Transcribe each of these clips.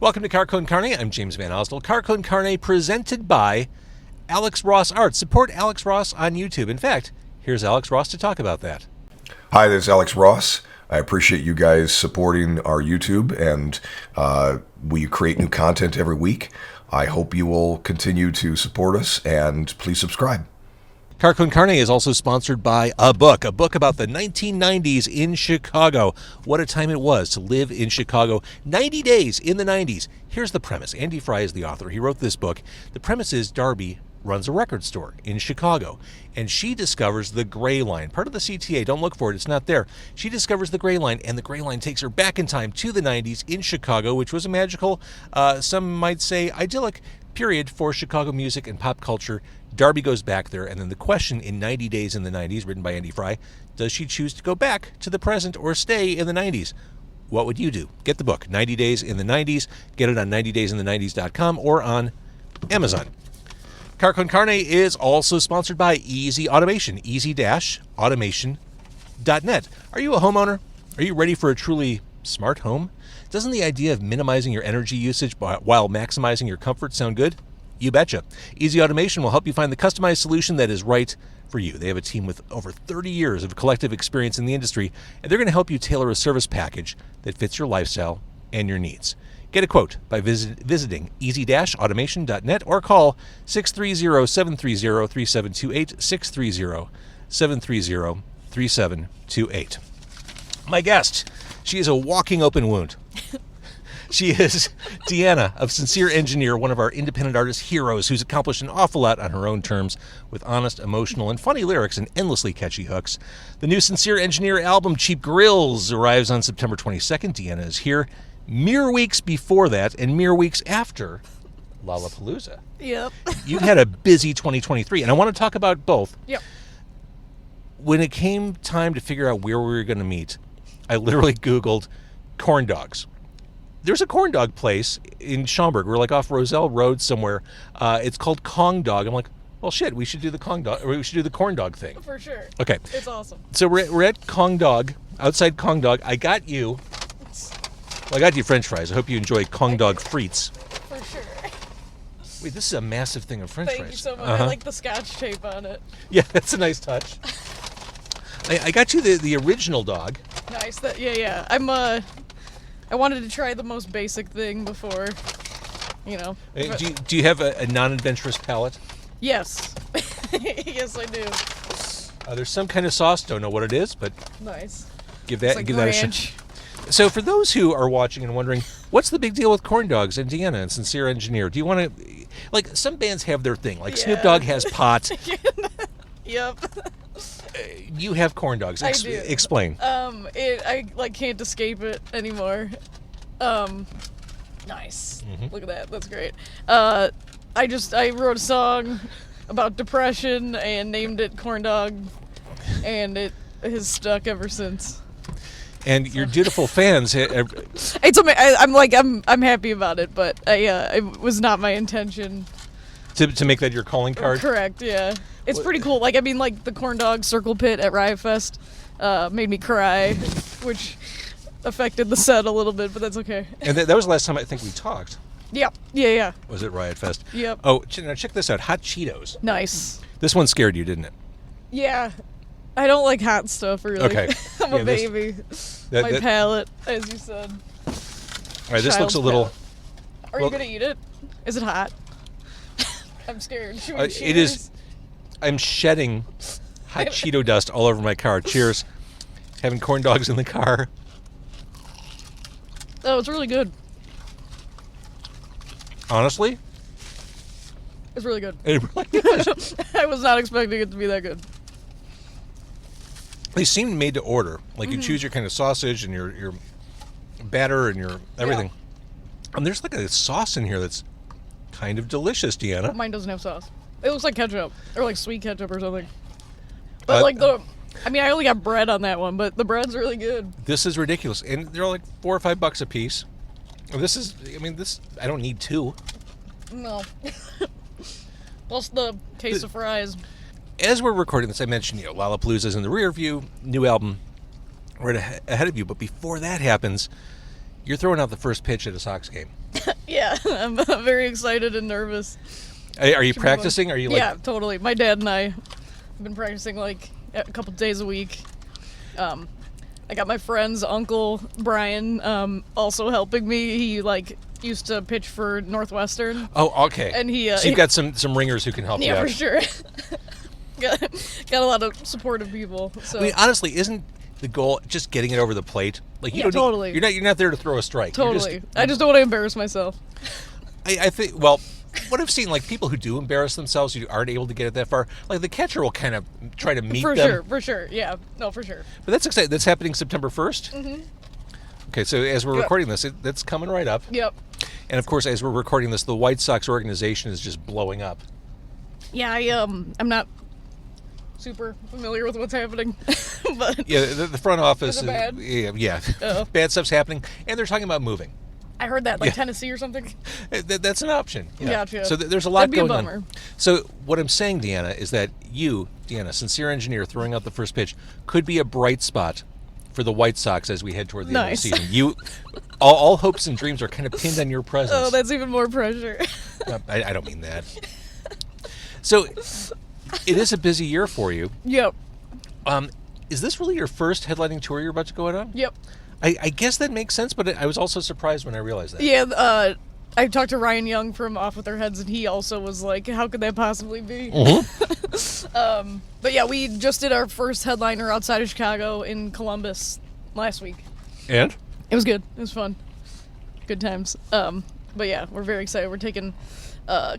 Welcome to Car Con Carne. I'm James Van Osdell. Car Con Carne presented by Alex Ross Art. Support Alex Ross on YouTube. In fact, here's Alex Ross to talk about that. Hi, this is Alex Ross. I appreciate you guys supporting our YouTube, and we create new content every week. I hope you will continue to support us, and please subscribe. Car Con Carne is also sponsored by a book about the 1990s in Chicago. What a time it was to live in Chicago. 90 days in the 90s. Here's the premise. Andy Fry is the author. He wrote this book. The premise is Darby runs a record store in Chicago, and she discovers the Gray Line, part of the CTA. Don't look for it. It's not there. She discovers the Gray Line, and the Gray Line takes her back in time to the 90s in Chicago, which was a magical, some might say idyllic period for Chicago music and pop culture. Darby goes back there, and then the question in 90 Days in the 90s, written by Andy Fry, does she choose to go back to the present or stay in the 90s? What would you do? Get the book, 90 Days in the 90s. Get it on 90daysinthe90s.com or on Amazon. Car Con Carne is also sponsored by Easy Automation, easy-automation.net. Are you a homeowner? Are you ready for a truly smart home? Doesn't the idea of minimizing your energy usage while maximizing your comfort sound good? You betcha. Easy Automation will help you find the customized solution that is right for you. They have a team with over 30 years of collective experience in the industry, and they're going to help you tailor a service package that fits your lifestyle and your needs. Get a quote by visiting easy-automation.net or call 630-730-3728, 630-730-3728. My guest, she is a walking open wound. She is Deanna of Sincere Engineer, one of our independent artist heroes who's accomplished an awful lot on her own terms with honest, emotional, and funny lyrics and endlessly catchy hooks. The new Sincere Engineer album, Cheap Grills, arrives on September 22nd. Deanna is here mere weeks before that and mere weeks after Lollapalooza. Yep. You've had a busy 2023, and I want to talk about both. Yep. When it came time to figure out where we were going to meet, I literally Googled corn dogs. There's a corn dog place in Schaumburg. We're like off Roselle Road somewhere. It's called Kong Dog. I'm like, well, shit, we should do the Kong Dog, or we should do the corn dog thing. For sure. Okay. It's awesome. So we're at Kong Dog, outside Kong Dog. I got you French fries. I hope you enjoy Kong Dog frites. For sure. Wait, this is a massive thing of French fries. Thank you so much. I like the Scotch tape on it. Yeah, that's a nice touch. I got you the original dog. Nice. Yeah. I wanted to try the most basic thing before, you know. Do you have a non-adventurous palate? Yes. Yes, I do. There's some kind of sauce. Don't know what it is, but nice. Give that a shot. Ranch. So for those who are watching and wondering, what's the big deal with corn dogs and Deanna and Sincere Engineer? Do you want to, like, some bands have their thing, like Snoop Dogg has pot. Yep. You have corn dogs. I do. Explain. I can't escape it anymore. Nice. Mm-hmm. Look at that. That's great. I wrote a song about depression and named it Corn Dog, and it has stuck ever since. And your dutiful fans. I'm happy about it, but it was not my intention. To make that your calling card? Correct, yeah. It's pretty cool. The corn dog circle pit at Riot Fest made me cry, which affected the set a little bit, but that's okay. And that was the last time I think we talked. Yep. Yeah. Was it Riot Fest? Yep. Oh, now check this out. Hot Cheetos. Nice. This one scared you, didn't it? Yeah. I don't like hot stuff, really. Okay. I'm a baby. My palate, as you said. All right, this looks a little... Are you going to eat it? Is it hot? I'm scared. It is... I'm shedding hot Cheeto dust all over my car. Cheers. Having corn dogs in the car. Oh, it's really good. Honestly? It's really good. It really is. I was not expecting it to be that good. They seem made to order. Like, you choose your kind of sausage and your batter and your everything. Yeah. And there's like a sauce in here that's kind of delicious, Deanna. Mine doesn't have sauce. It looks like ketchup, or like sweet ketchup or something. But I only got bread on that one, but the bread's really good. This is ridiculous, and they're like $4 or $5 a piece. This I don't need two. No. Plus the case of fries. As we're recording this, I mentioned, Lollapalooza's in the rear view, new album right ahead of you. But before that happens, you're throwing out the first pitch at a Sox game. Yeah, I'm very excited and nervous. Are you practicing? Are you like? Yeah, totally. My dad and I have been practicing like a couple days a week. I got my friend's uncle Brian also helping me. He like used to pitch for Northwestern. Oh, okay. And he so you've got some ringers who can help you yeah, out. for sure. got a lot of supportive people. So I mean, honestly, isn't the goal just getting it over the plate? Like you Yeah, don't totally. You're not there to throw a strike. You're totally. I just don't want to embarrass myself. I think, well, what I've seen, like people who do embarrass themselves, who aren't able to get it that far, like the catcher will kind of try to meet them. For sure. Yeah, no, for sure. But that's exciting. That's happening September 1st? Mm-hmm. Okay, so as we're recording this, that's coming right up. Yep. And of course, as we're recording this, the White Sox organization is just blowing up. Yeah, I'm not super familiar with what's happening, but Yeah, the front office Is it bad? Yeah. Uh-oh. Bad stuff's happening, and they're talking about moving. I heard that, like Yeah. Tennessee or something. That's an option. Yeah. Gotcha. So there's a lot That'd be a going bummer. on. So what I'm saying, Deanna, is that you, Deanna, sincere engineer, throwing out the first pitch, could be a bright spot for the White Sox as we head toward the end of the Nice. season. You, all hopes and dreams are kind of pinned on your presence. Oh, that's even more pressure. I don't mean that. So it is a busy year for you. Yep. Is this really your first headlining tour you're about to go out on? Yep. I guess that makes sense, but I was also surprised when I realized that. Yeah, I talked to Ryan Young from Off With Their Heads, and he also was like, how could that possibly be? Mm-hmm. But yeah, we just did our first headliner outside of Chicago in Columbus last week. And? It was good. It was fun. Good times. But yeah, we're very excited. We're taking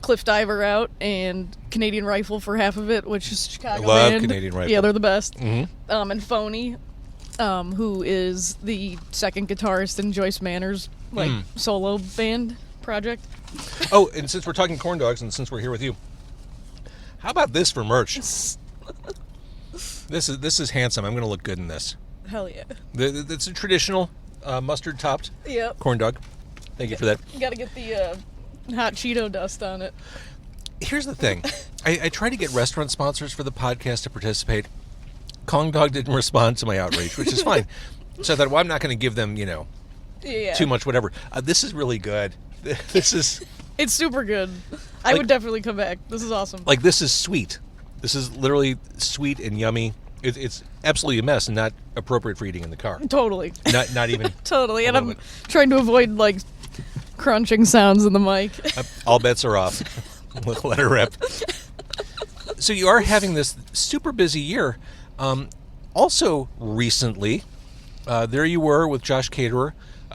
Cliff Diver out and Canadian Rifle for half of it, which is Chicago Love band. Canadian Rifle. Yeah, they're the best. Mm-hmm. And Phony, who is the second guitarist in Joyce Manor's solo band project. Oh, and since we're talking corn dogs, and since we're here with you, how about this for merch? This is handsome. I'm going to look good in this. Hell yeah. It's a traditional mustard topped Yep. corn dog. Thank you for that. You gotta get the hot Cheeto dust on it. Here's the thing. I try to get restaurant sponsors for the podcast to participate. Kong Dog didn't respond to my outreach, which is fine. So I thought, well, I'm not going to give them, Yeah. too much whatever. This is really good. This is It's super good. I would definitely come back. This is awesome. like this is sweet. This is literally sweet and yummy. It's absolutely a mess and not appropriate for eating in the car. Totally. Not even. Totally. a And little I'm bit. trying to avoid like crunching sounds in the mic. All bets are off. Let her rip. So you are having this super busy year. Also recently, there you were with Josh Caterer,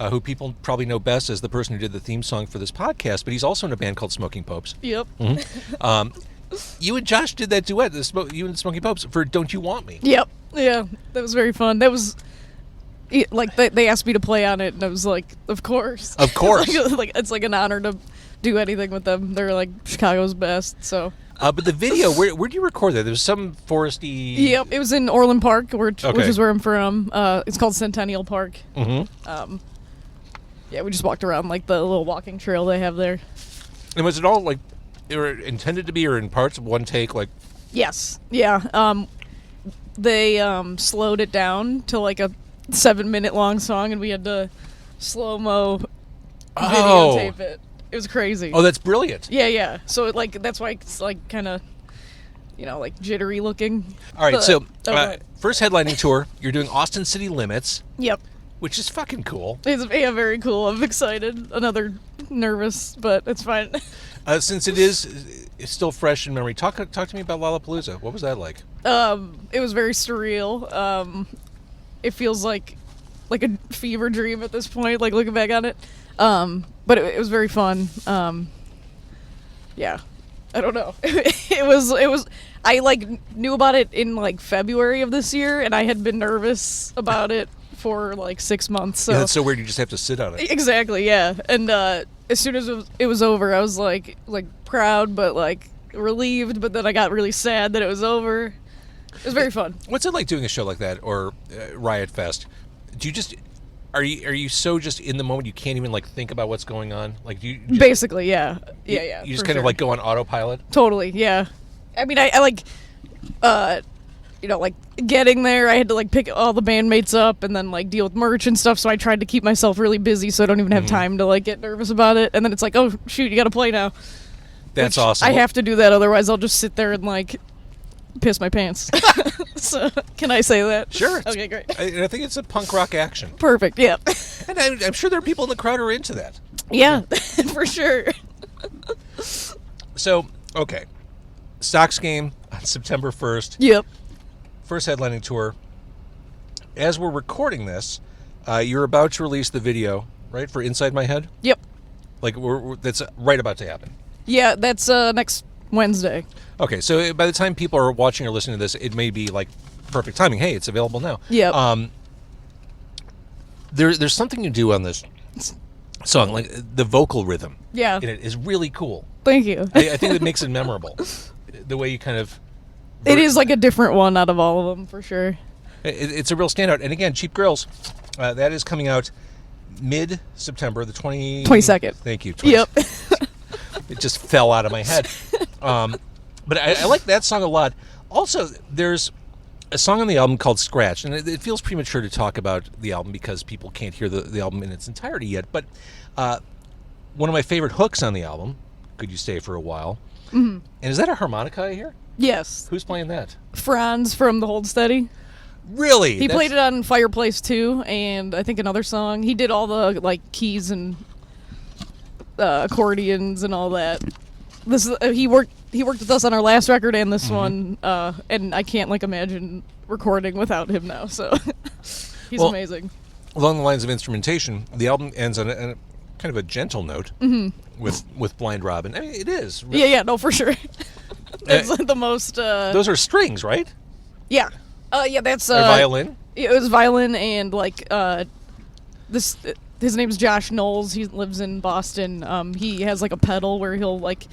who people probably know best as the person who did the theme song for this podcast, but he's also in a band called Smoking Popes. Yep. You and Josh did that duet, you and Smoking Popes, for Don't You Want Me? Yep. Yeah. That was very fun. That was like they asked me to play on it, and I was like, of course. Of course. like it's like an honor to do anything with them. They're like Chicago's best. So. But the video, where do you record that? There's some foresty... Yep. It was in Orland Park, which Okay. is where I'm from. It's called Centennial Park. Mm-hmm. Yeah, we just walked around like the little walking trail they have there. And was it all like, they were intended to be, or in parts of one take, like... Yes. Yeah. They slowed it down to like a 7-minute long song, and we had to slow-mo videotape it. It was crazy. Oh, that's brilliant. Yeah. So that's why it's like kind of, like jittery looking. All right, But- so okay. first headlining tour, you're doing Austin City Limits, Yep. which is fucking cool. It's very cool. I'm excited. Another nervous, but it's fine. Since it's still fresh in memory, talk to me about Lollapalooza. What was that like? It was very surreal. It feels like a fever dream at this point, like looking back on it. But it was very fun. Yeah, I don't know. It was. I knew about it in February of this year, and I had been nervous about it for 6 months. So Yeah, that's so weird. You just have to sit on it. exactly, yeah. And as soon as it was over, I was like proud, but relieved. But then I got really sad that it was over. It was very fun. What's it like doing a show like that or Riot Fest? Do you just are you so just in the moment you can't even think about what's going on? Do you just, Basically, yeah. You you just kind of go on autopilot? Totally, yeah. I mean, I like getting there, I had to like pick all the bandmates up and then like deal with merch and stuff. So I tried to keep myself really busy, so I don't even have time to like get nervous about it. And then it's like, oh shoot, you got to play now. That's Which awesome. I have to do that, otherwise I'll just sit there and like piss my pants. So can I say that? Sure. Okay, great. I think it's a punk rock action. Perfect. Yeah. And I'm sure there are people in the crowd who are into that. Yeah, for sure. So, okay. Sox game on September 1st. Yep. First headlining tour. As we're recording this, you're about to release the video, right, for Inside My Head? Yep. Like, that's right about to happen. Yeah, that's next Wednesday. Okay, so by the time people are watching or listening to this, it may be, like, perfect timing. Hey, it's available now. Yep. There's something you do on this song, like the vocal rhythm. Yeah. In it is really cool. Thank you. I think it makes it memorable. The way you kind of... It is like a different one out of all of them, for sure. It's a real standout. And again, Cheap Grills, that is coming out mid-September, the 22nd. Thank you. Yep. It just fell out of my head. But I like that song a lot. Also, there's a song on the album called Scratch, and it feels premature to talk about the album because people can't hear the album in its entirety yet, but one of my favorite hooks on the album, Could You Stay for a While? Mm-hmm. And is that a harmonica I hear? Yes. Who's playing that? Franz from The Hold Steady. Really? He played it on Fireplace too, and I think another song. He did all the like keys and accordions and all that. This he worked with us on our last record and this one, and I can't like imagine recording without him now. So he's amazing. Along the lines of instrumentation, the album ends on a kind of a gentle note with Blind Robin. I mean, it is. Yeah, no, for sure. That's like the most. Those are strings, right? Yeah. Yeah, that's Or violin. It was violin and like this. His name's Josh Knowles. He lives in Boston. He has like a pedal where he'll like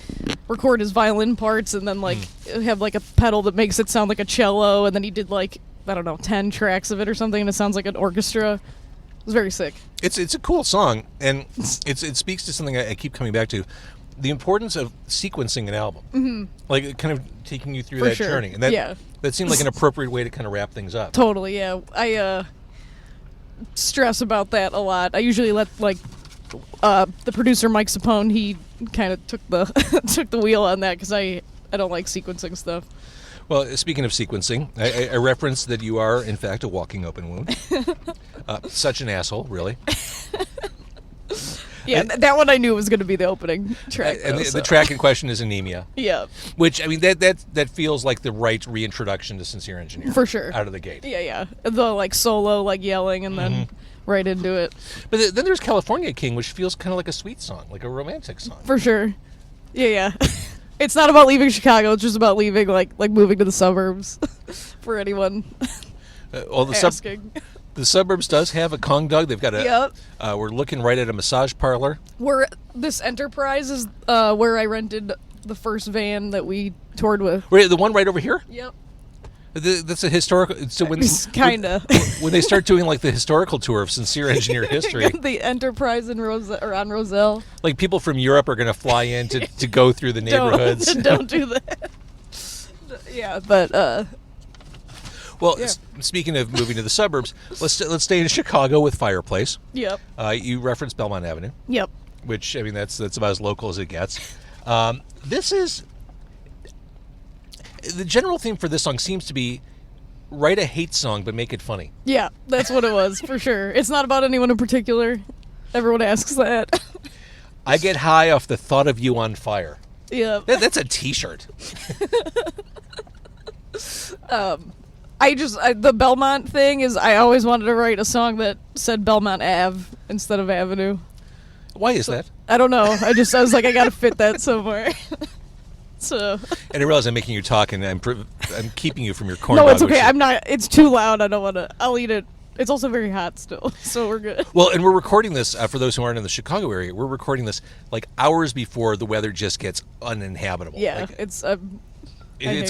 record his violin parts and then like have like a pedal that makes it sound like a cello. And then he did like, I don't know, 10 tracks of it or something, and it sounds like an orchestra. It was very sick. It's a cool song, and it speaks to something I keep coming back to. The importance of sequencing an album, like kind of taking you through For that sure. journey, and that seemed like an appropriate way to kind of wrap things up. Totally, yeah. I stress about that a lot. I usually let like the producer Mike Sapone. He kind of took the took the wheel on that because I don't like sequencing stuff. Well, speaking of sequencing, I referenced that you are in fact a walking open wound. Such an asshole, really. Yeah, that one I knew was going to be the opening track. And though, the track in question is Anemia. Yeah. Which, I mean, that feels like the right reintroduction to Sincere Engineer. For sure. Out of the gate. Yeah. The like solo, like yelling, and then right into it. But then there's California King, which feels kind of like a sweet song, like a romantic song. For sure. Yeah. It's not about leaving Chicago. It's just about leaving, like moving to the suburbs. For anyone asking. The suburbs does have a Kong dog. They've got a. Yep. We're looking right at a massage parlor. This Enterprise is where I rented the first van that we toured with. Wait, the one right over here? Yep. That's a historical. So Kinda. When they start doing like the historical tour of Sincere Engineer history, the Enterprise in on Roselle. like people from Europe are going to fly in to go through the neighborhoods. Don't do that. Yeah, but. Well, speaking of moving to the suburbs, let's stay in Chicago with Fireplace. Yep. You referenced Belmont Avenue. Yep. Which, I mean, that's about as local as it gets. This is... The general theme for this song seems to be write a hate song, but make it funny. Yeah, that's what it was, for sure. It's not about anyone in particular. Everyone asks that. I get high off the thought of you on fire. Yeah. That's a t-shirt. The Belmont thing is I always wanted to write a song that said Belmont Ave instead of Avenue. Why is that? I don't know. I was like, I gotta fit that somewhere. So. And I realize I'm making you talk, and I'm keeping you from your corn dog. No, it's okay. I'm not. It's too loud. I don't want to. I'll eat it. It's also very hot still, so we're good. Well, and we're recording this, for those who aren't in the Chicago area, we're recording this like hours before the weather just gets uninhabitable. Yeah, like, it's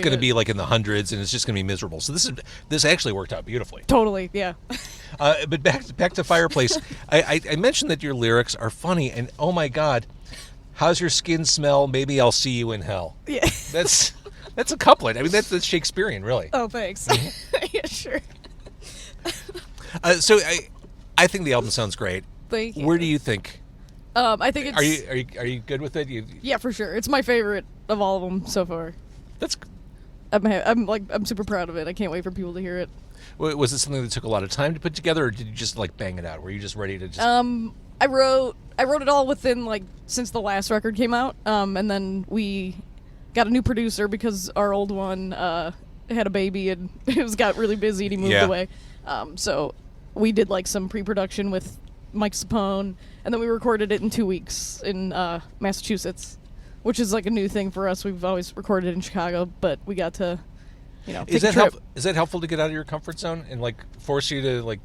going to be like in the hundreds, and it's just going to be miserable. So this actually worked out beautifully. Totally, yeah. But back to Fireplace. I mentioned that your lyrics are funny, and oh my God, how's your skin smell? Maybe I'll see you in hell. Yeah. That's That's a couplet. I mean, that's Shakespearean, really. Oh, thanks. Yeah, sure. So I think the album sounds great. Thank you. Where do you think? I think it's. Are you good with it? Yeah, for sure. It's my favorite of all of them so far. That's. I'm super proud of it. I can't wait for people to hear it. Was it something that took a lot of time to put together, or did you just like bang it out? Were you just ready to just? I wrote it all within like since the last record came out, and then we got a new producer because our old one had a baby and it got really busy and he moved away. So we did like some pre-production with Mike Sapone, and then we recorded it in 2 weeks in Massachusetts, which is like a new thing for us. We've always recorded in Chicago, but we got to, take a trip. Is that helpful to get out of your comfort zone and like force you to like?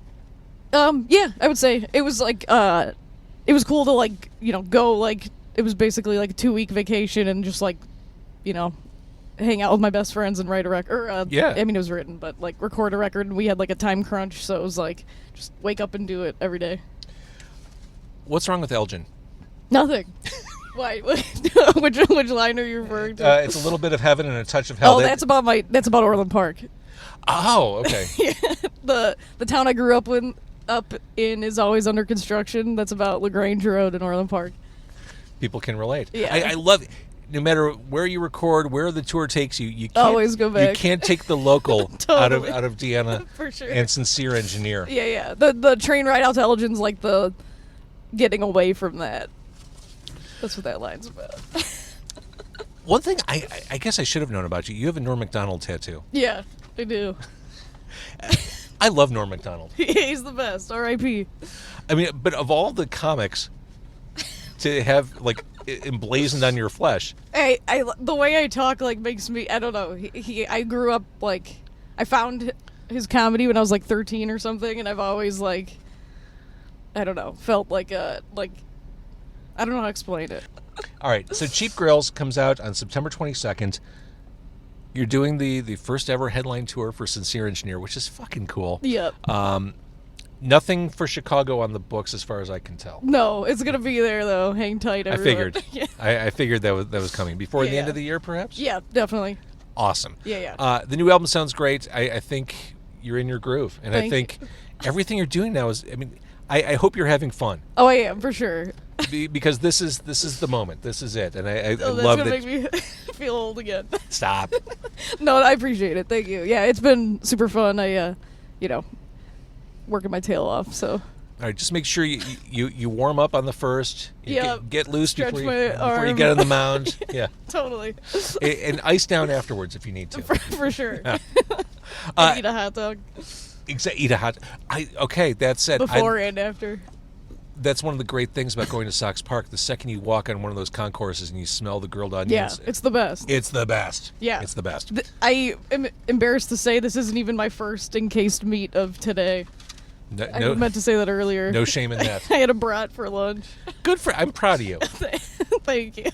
Yeah, I would say it was like it was cool to like go like it was basically like a 2-week vacation and just like hang out with my best friends and write a record. I mean, it was written, but like record a record. And we had like a time crunch, so it was like just wake up and do it every day. What's wrong with Elgin? Nothing. Why? Which line are you referring to? It's a little bit of heaven and a touch of hell. Oh, that's about Orland Park. Oh, okay. Yeah, the town I grew up in is always under construction. That's about LaGrange Road in Orland Park. People can relate. Yeah. I love it. No matter where you record, where the tour takes you, you can't always go back. You can't take the local Totally. out of Deanna For sure. and Sincere Engineer. Yeah. The train ride out to Elgin's like the getting away from that. That's what that line's about. One thing I guess I should have known about you. You have a Norm Macdonald tattoo. Yeah, I do. I love Norm Macdonald. He's the best. R.I.P. I mean, but of all the comics to have like emblazoned on your flesh. I the way I talk like makes me, I don't know. I grew up like I found his comedy when I was like 13 or something, and I've always like I don't know, felt like I don't know how to explain it. All right, so Cheap Grills comes out on September 22nd. You're doing the first ever headline tour for Sincere Engineer, which is fucking cool. Yep. Nothing for Chicago on the books as far as I can tell. No, it's gonna be there though. Hang tight, everyone. I figured. Yeah. I figured that was coming before the Yeah. end of the year, perhaps. Yeah, definitely. Awesome. Yeah. The new album sounds great. I think you're in your groove, and I Thank think everything you're doing now is. I mean, I hope you're having fun. Oh, I am for sure. Because this is the moment. This is it, and I That's love gonna that. make me feel old again. Stop. No, I appreciate it. Thank you. Yeah, it's been super fun. I, working my tail off. So. All right, just make sure you warm up on the first. Yeah. Get loose Stretch before my you arm. get on the mound. Yeah. Totally. And ice down afterwards if you need to. For sure. Yeah. I eat a hot dog Eat a hot. Okay, that's it. before and after. That's one of the great things about going to Sox Park. The second you walk on one of those concourses and you smell the grilled onions, Yeah, it's the best. It's the best. Yeah. It's the best. I am embarrassed to say this isn't even my first encased meat of today. I meant to say that earlier. No shame in that. I had a brat for lunch. I'm proud of you. Thank you.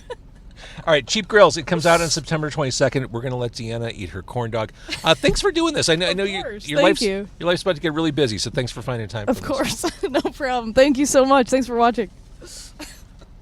All right, Cheap Grills. It comes out on September 22nd. We're going to let Deanna eat her corn dog. Thanks for doing this. I know your Thank you. Your life's about to get really busy, so thanks for finding time. Of for course. No problem. Thank you so much. Thanks for watching.